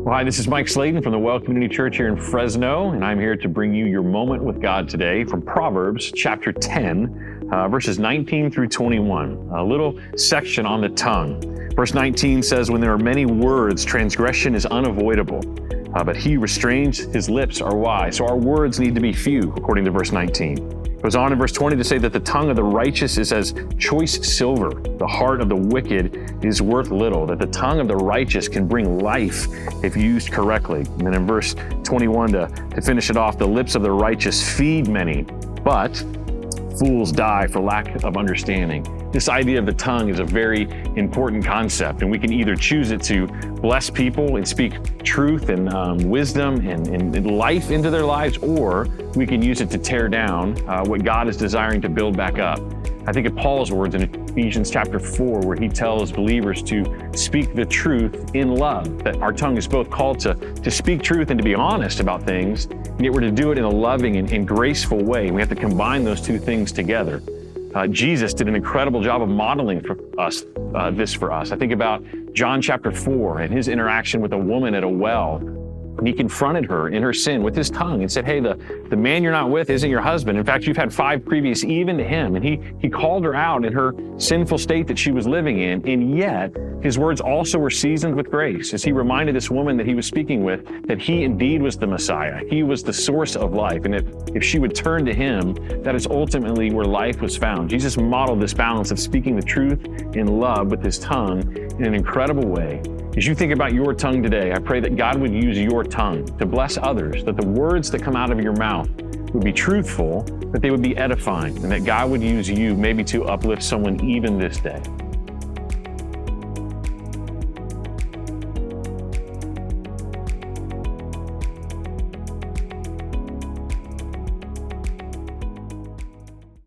Well, hi, this is Mike Slayden from the Well Community Church here in Fresno, and I'm here to bring you your moment with God today from Proverbs chapter 10, verses 19 through 21, a little section on the tongue. Verse 19 says, "When there are many words, transgression is unavoidable, but he restrains his lips are wise." So our words need to be few, according to verse 19. It goes on in verse 20 to say that the tongue of the righteous is as choice silver. The heart of the wicked is worth little, that the tongue of the righteous can bring life if used correctly. And then in verse 21, to finish it off, the lips of the righteous feed many, but fools die for lack of understanding. This idea of the tongue is a very important concept, and we can either choose it to bless people and speak truth and wisdom and life into their lives, or we can use it to tear down what God is desiring to build back up. I think of Paul's words in Ephesians chapter 4, where he tells believers to speak the truth in love, that our tongue is both called to speak truth and to be honest about things, and yet we're to do it in a loving and graceful way. We have to combine those two things together. Jesus did an incredible job of modeling for us this for us. I think about John chapter 4 and his interaction with a woman at a well. And he confronted her in her sin with his tongue and said, "Hey, the man you're not with isn't your husband. In fact, you've had 5 previous even to him." And he called her out in her sinful state that she was living in. And yet his words also were seasoned with grace as he reminded this woman that he was speaking with that he indeed was the Messiah. He was the source of life. And if she would turn to him, that is ultimately where life was found. Jesus modeled this balance of speaking the truth in love with his tongue in an incredible way. As you think about your tongue today, I pray that God would use your tongue to bless others, that the words that come out of your mouth would be truthful, that they would be edifying, and that God would use you maybe to uplift someone even this day.